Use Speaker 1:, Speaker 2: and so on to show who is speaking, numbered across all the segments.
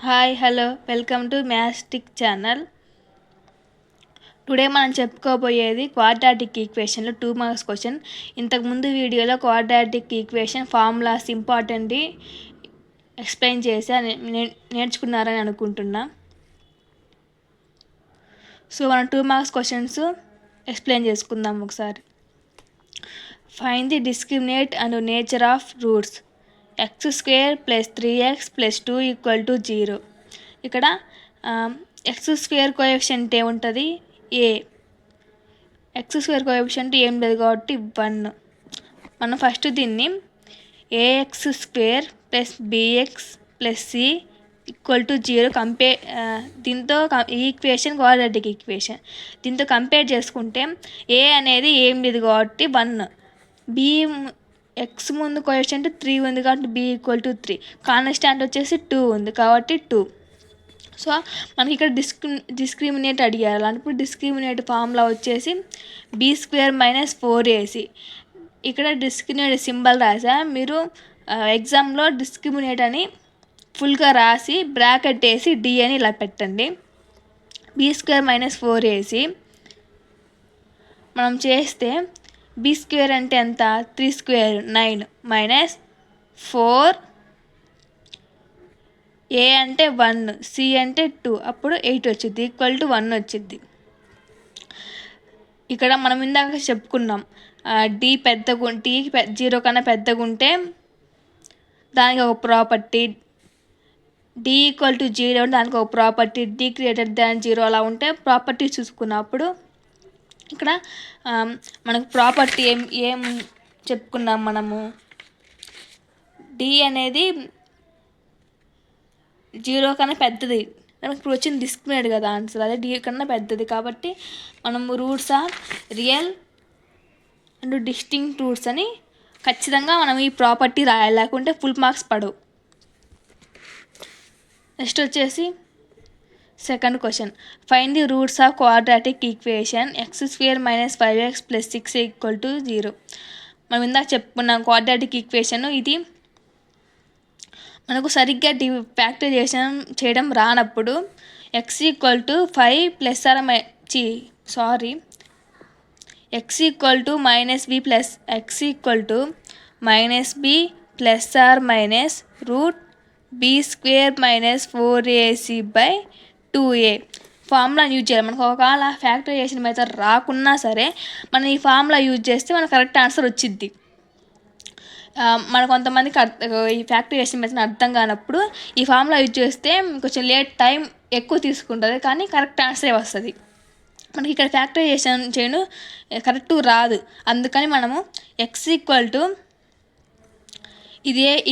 Speaker 1: Hi hello welcome to Mathstick channel. Today మనం చెప్పుకోబోయేది quadratic ఈక్వేషన్లో 2 మార్క్స్ క్వశ్చన్. ఇంతకుముందు వీడియోలో quadratic equation formulas important explain చేసి నేర్చుకున్నారని అనుకుంటున్నా. సో మనం 2 మార్క్స్ క్వశ్చన్స్ ఎక్స్ప్లెయిన్ చేసుకుందాం ఒకసారి. Find the discriminate and nature of roots x² + 3x + 2 = 0. ఇక్కడ x² కోఎఫిషియంట్ ఏముంటుంది? ఏ. x² కోఎఫిషియంట్ ఏం లేదు కాబట్టి 1. మనం ఫస్ట్ దీన్ని ax² + bx + c = 0 దీంతో ఈ ఈక్వేషన్ క్వాడ్రాటిక్ ఈక్వేషన్. దీంతో కంపేర్ చేసుకుంటే ఏ అనేది ఏం లేదు కాబట్టి 1, బి ఎక్స్ ముందు కోఎఫిషియంట్ 3 ఉంది కాబట్టి b = 3, కాన్స్టాంట్ వచ్చేసి 2 ఉంది కాబట్టి 2. సో మనకి ఇక్కడ డిస్క్రిమినేట్ అడిగారు. అలాంటప్పుడు డిస్క్రిమినేట్ ఫార్ములా వచ్చేసి b² - 4ac. ఇక్కడ డిస్క్రిమినేట్ సింబల్ రాసా, మీరు ఎగ్జామ్లో డిస్క్రిమినేట్ అని ఫుల్గా రాసి బ్రాకెట్ వేసి d అని ఇలా పెట్టండి. b² - 4ac మనం చేస్తే b² అంటే ఎంత? 3² 9 -4, a అంటే 1, c అంటే 2, అప్పుడు 8 వచ్చింది =1 వచ్చింది. ఇక్కడ మనం ఇందాక చెప్పుకున్నాం d పెద్దగా d 0 కన్నా పెద్దగా ఉంటే దానికి ఒక ప్రాపర్టీ, d = 0 దానికి ఒక ప్రాపర్టీ, d > 0 అలా ఉంటే ప్రాపర్టీ చూసుకున్నప్పుడు ఇక్కడ మనకు ప్రాపర్టీ ఏం చెప్పుకున్నాం మనము? d అనేది 0 కన్నా పెద్దది. మనకు ఇప్పుడు వచ్చింది డిస్క్రిమినేట్ కదా ఆన్సర్, అదే d కన్నా పెద్దది కాబట్టి మనము roots are real and distinct roots అని ఖచ్చితంగా మనం ఈ ప్రాపర్టీ రాయాలి, లేకుంటే ఫుల్ మార్క్స్ పడవు. నెక్స్ట్ వచ్చేసి second question. Find the roots of quadratic equation x² - 5x + 6 = 0. మనం ఇందాక చెప్పుకున్నాం క్వాడ్రాటిక్ ఈక్వేషన్. ఇది మనకు సరిగ్గా ఫ్యాక్టరైజేషన్ చేయడం రానప్పుడు x = 5 + x - b x = -b ± √b² - 4ac/2a formula use చేయాలి. మనకు ఒకవేళ ఫ్యాక్టరైజేషన్ మెథడ్ రాకున్నా సరే మనం ఈ ఫార్ములా యూజ్ చేస్తే మనకు కరెక్ట్ ఆన్సర్ వచ్చింది. మన కొంతమందికి ఈ ఫ్యాక్టరైజేషన్ మెథడ్ అర్థం కానప్పుడు ఈ ఫార్ములా యూజ్ చేస్తే కొంచెం టైం ఎక్కువ తీసుకుంటుంది, కానీ కరెక్ట్ ఆన్సరే వస్తుంది. మనకి ఇక్కడ ఫ్యాక్టరైజేషన్ చేయను కరెక్ట్ రాదు. అందుకని మనము x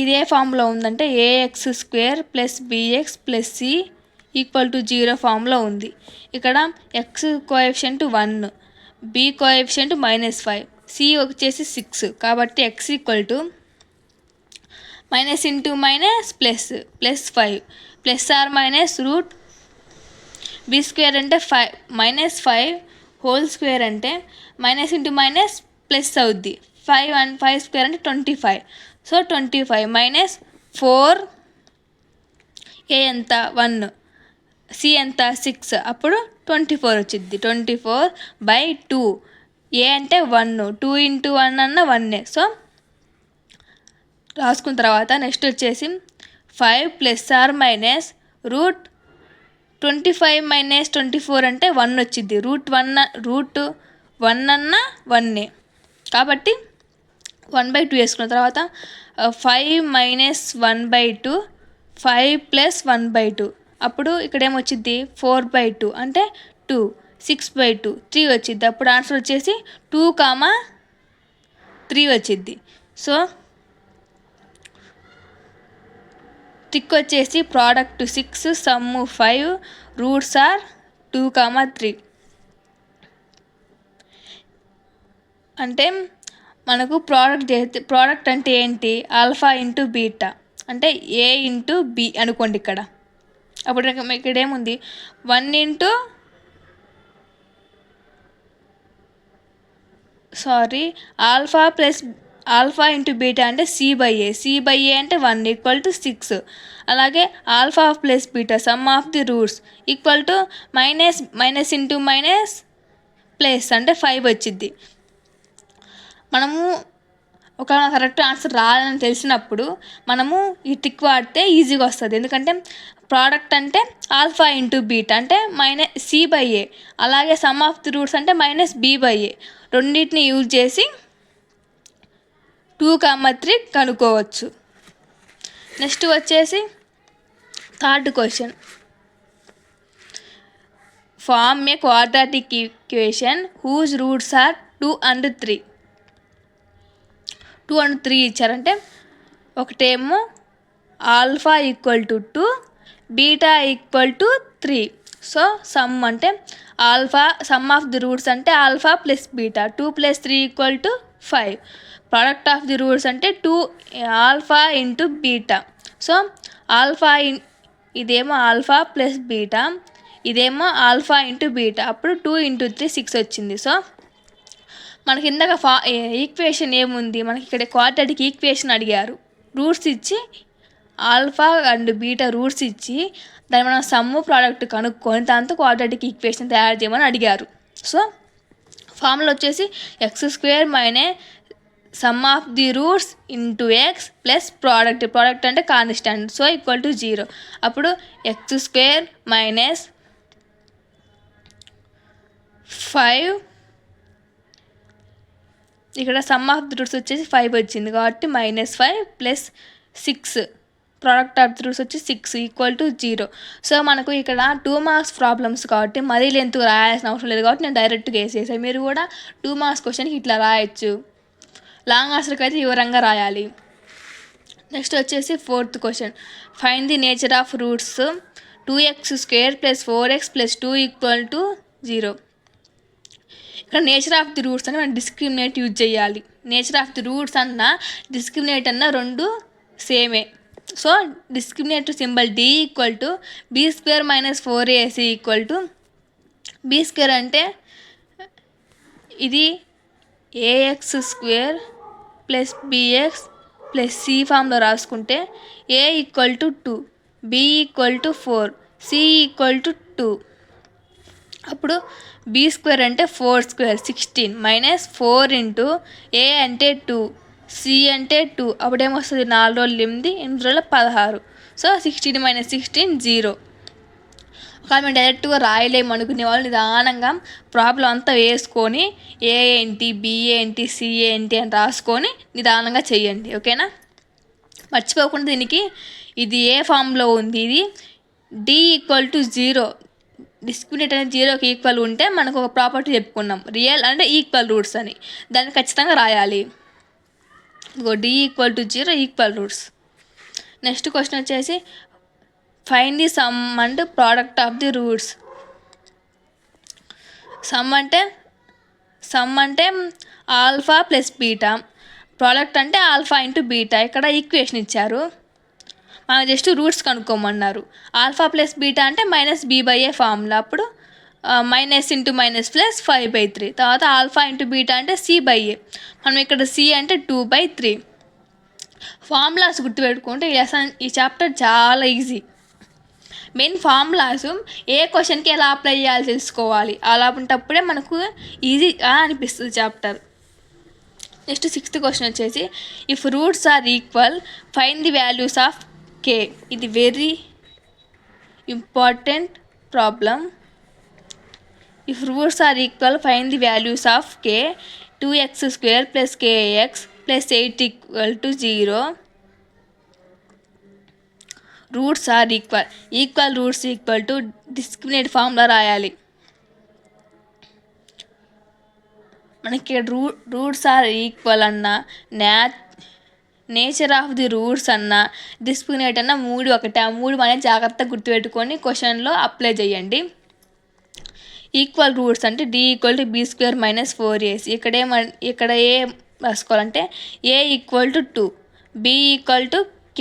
Speaker 1: ఇదే ఫామ్లో ఉందంటే ax² + bx + c = 0 ఫామ్లో ఉంది. ఇక్కడ x coefficient 1, b coefficient -5, c వచ్చేసి 6 కాబట్టి x - × +5 ± √b² అంటే 5 హోల్ స్క్వేర్ అంటే - అవుద్ది. 5² అంటే 25. సో 25 -4, a ఎంత 1, c ఎంత 6, అప్పుడు 24 వచ్చింది. 24/2, a అంటే 1, 2 × 1 అన్న 1. సో రాసుకున్న తర్వాత నెక్స్ట్ వచ్చేసి 5 ± √25 - 24 అంటే 1 వచ్చింది. √1 అన్న 1 కాబట్టి 1/2 వేసుకున్న తర్వాత 5 - 1/2, 5 + 1/2, అప్పుడు ఇక్కడ ఏమొచ్చింది 4/2 అంటే 2, 6/2 3 వచ్చింది. అప్పుడు ఆన్సర్ వచ్చేసి 2, 3 వచ్చింది. సో ట్రిక్ వచ్చేసి ప్రోడక్ట్ 6, సమ్ 5, రూట్స్ ఆర్ 2, 3. అంటే మనకు ప్రోడక్ట్ అంటే ఏంటి? α × β అంటే a × b అనుకోండి. అప్పుడు ఇక్కడ ఏముంది 1 α + ఆల్ఫా ఇంటూ బీటా అంటే సి బై ఏ అంటే 1 = 6. అలాగే alpha plus beta some of the roots equal to minus into minus plus అంటే 5 వచ్చింది. మనము ఒక కరెక్ట్ ఆన్సర్ రాదని తెలిసినప్పుడు మనము ఈ ట్రిక్ వాడితే ఈజీగా వస్తుంది. ఎందుకంటే ప్రోడక్ట్ అంటే ఆల్ఫా ఇంటూ బీటా అంటే సి/ఏ, అలాగే సమ్ ఆఫ్ ది రూట్స్ అంటే -b/a. రెండింటిని యూజ్ చేసి 2, 3 కనుక్కోవచ్చు. నెక్స్ట్ వచ్చేసి third question. Form a quadratic equation whose roots are 2 and 3. 2 and 3 ఇచ్చారంటే ఒకటేమో alpha equal to 2, beta equal to 3. So sum అంటే alpha, sum of the roots అంటే alpha plus beta, 2 + 3 = 5. Product of the roots అంటే 2 alpha into beta. So alpha ఇదేమో alpha plus beta, ఇదేమో alpha into beta, అప్పుడు 2 × 3 6 వచ్చింది. So మనకి ఇందాక equation ఏముంది, మనకి ఇక్కడ క్వాడ్రాటిక్ ఈక్వేషన్ అడిగారు. రూట్స్ ఇచ్చి ఆల్ఫా అండ్ బీటా రూట్స్ ఇచ్చి దాన్ని మనం సమ్ము ప్రోడక్ట్ కనుక్కొని దాంతో క్వాడ్రాటిక్ ఈక్వేషన్ తయారు చేయమని అడిగారు. సో ఫార్ములా వచ్చేసి x² - some of the roots into x plus product అంటే కాన్స్టాంట్, సో = 0. అప్పుడు x² - 5, ఇక్కడ సమ్ ఆఫ్ ది రూట్స్ వచ్చేసి 5 వచ్చింది కాబట్టి -5 + 6, ప్రోడక్ట్ ఆఫ్ ది రూట్స్ వచ్చి 6 = 0. సో మనకు ఇక్కడ 2 మార్క్స్ ప్రాబ్లమ్స్ కాబట్టి మరీ లెంత్గా రాయాల్సిన అవసరం లేదు కాబట్టి నేను డైరెక్ట్గా వేసేసాను. మీరు కూడా 2 మార్క్స్ క్వశ్చన్కి ఇట్లా రాయొచ్చు. లాంగ్ ఆన్సర్కి అయితే వివరంగా రాయాలి. నెక్స్ట్ వచ్చేసి fourth question. Find the nature of roots 2x² + 4x + 2 = 0. ఇక్కడ నేచర్ ఆఫ్ ది రూట్స్ అని మనం డిస్క్రిమినేట్ యూజ్ చేయాలి. నేచర్ ఆఫ్ ది రూట్స్ అన్న డిస్క్రిమినేట్ అన్న రెండు సేమే. So discriminate symbol D = b² - 4ac = b² అంటే ఇది ax² + bx + c ఫామ్లో రాసుకుంటే a = 2, b = 4, c = 2. అప్పుడు b² అంటే 4² 16 -4 × a అంటే 2, c అంటే 2, అప్పుడేమొస్తుంది 4 రోజులు 8, 8 రోజుల 16. సో 16 - 16 0. ఒకవేళ మేము డైరెక్ట్గా రాయలేము అనుకునే వాళ్ళు నిదానంగా ప్రాబ్లం అంతా వేసుకొని ఏ ఏంటి, బి ఏంటి, సి ఏంటి అని రాసుకొని నిదానంగా చెయ్యండి. ఓకేనా? మర్చిపోకుండా దీనికి ఇది ఏ ఫామ్లో ఉంది, ఇది D = 0, డిస్క్రిమినేట్ అనేది 0కి ఈక్వల్ ఉంటే మనకు ఒక ప్రాపర్టీ చెప్పుకున్నాం, రియల్ అంటే ఈక్వల్ రూట్స్ అని. దాన్ని ఖచ్చితంగా రాయాలి. ఇదిగో D = 0 equal roots. Next question వచ్చేసి find the sum and product of the roots. Sum అంటే ఆల్ఫా ప్లస్ బీటా, ప్రోడక్ట్ అంటే ఆల్ఫా ఇంటూ బీటా. ఇక్కడ ఈక్వేషన్ ఇచ్చారు, మనం జస్ట్ రూట్స్ కనుక్కోమన్నారు. ఆల్ఫా ప్లస్ బీటా అంటే -b/a ఫార్ములా, అప్పుడు మైనస్ ఇంటూ మైనస్ ప్లస్ 5/3. తర్వాత ఆల్ఫా ఇంటూ బీటా అంటే c/a, మనం ఇక్కడ c అంటే 2/3. ఫార్ములాస్ గుర్తుపెట్టుకుంటే ఈ చాప్టర్ చాలా ఈజీ. మెయిన్ ఫార్ములాస్ ఏ క్వశ్చన్కి ఎలా అప్లై చేయాలి తెలుసుకోవాలి. అలా ఉంటప్పుడే మనకు ఈజీగా అనిపిస్తుంది చాప్టర్. నెక్స్ట్ 6th క్వశ్చన్ వచ్చేసి if roots are equal find the values of k. ఇది very important problem. If roots are equal find the values of k. 2x² + kx + 8 = 0. Roots are equal roots = discriminate ఫామ్లో రాయాలి. మనకి roots are equal అన్న, nature of the roots అన్న, discriminate అన్న 3 ఒకటే. ఆ 3 అనేది జాగ్రత్తగా గుర్తుపెట్టుకొని క్వశ్చన్లో అప్లై చేయండి. ఈక్వల్ రూట్స్ అంటే D = b² - 4ac. ఇక్కడ ఏ రాసుకోవాలంటే a = 2, b = k,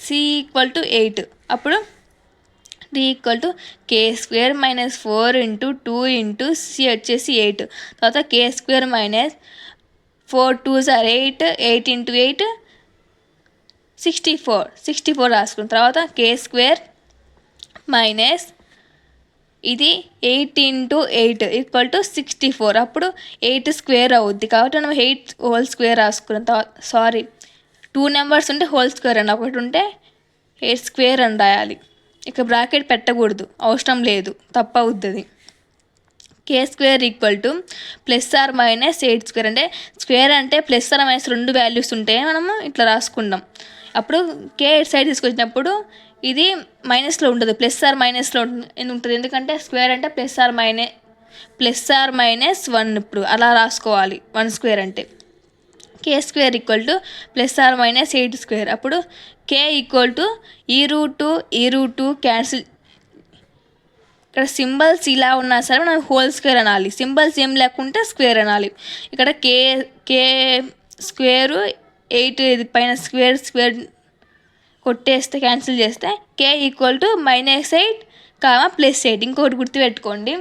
Speaker 1: c = 8. అప్పుడు D = k² - 4 × 2 × c వచ్చేసి 8. తర్వాత k² - 4 2s are 8, 8 into 8 64 రాసుకున్న తర్వాత కే స్క్వేర్ మైనస్ ఇది 8 into 8 ఈక్వల్ టు 64. అప్పుడు 8 స్క్వేర్ అవుద్ది కాబట్టి మనం 8 హోల్ స్క్వేర్ రాసుకున్న తర్వాత 2 నెంబర్స్ ఉంటే హోల్ స్క్వేర్ అండి, ఒకటి ఉంటే 8 స్క్వేర్ అని రాయాలి. ఇక బ్రాకెట్ పెట్టకూడదు, అవసరం లేదు, తప్పు అవుతుంది. K square equal to plus or minus 8 square, అంటే స్క్వేర్ అంటే ప్లస్ ఆర్ మైనస్ 2 వాల్యూస్ ఉంటాయి, మనము ఇట్లా రాసుకుంటాం. అప్పుడు కే సైడ్ తీసుకొచ్చినప్పుడు ఇది మైనస్లో ఉండదు, ప్లస్ ఆర్ మైనస్లో ఉంటుంది. ఎందుకంటే స్క్వేర్ అంటే ప్లస్ ఆర్ మైనస్ 1, ఇప్పుడు అలా రాసుకోవాలి. 1 స్క్వేర్ అంటే k square equal to plus or minus 8 square. అప్పుడు కే ఈక్వల్ టు ఈ రూట్ క్యాన్సిల్. ఇక్కడ సింబల్స్ ఇలా ఉన్నా సరే మనం హోల్ స్క్వేర్ అనాలి, సింబల్స్ ఏం లేకుంటే స్క్వేర్ అనాలి. ఇక్కడ కే స్క్వేరు 8 ఇది పైన స్క్వేర్ కొట్టేస్తే క్యాన్సిల్ చేస్తే కే ఈక్వల్ టు -8 +8. ఇంకోటి గుర్తుపెట్టుకోండి,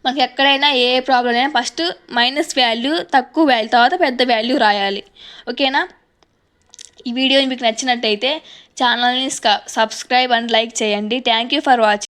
Speaker 1: మనకి ఎక్కడైనా ఏ ప్రాబ్లం అయినా ఫస్ట్ మైనస్ వాల్యూ, తక్కువ వాల్యూ, తర్వాత పెద్ద వాల్యూ రాయాలి. ఓకేనా? ఈ వీడియో మీకు నచ్చినట్టయితే ఛానల్ని సబ్స్క్రైబ్ అండ్ లైక్ చేయండి. Thank you for watching.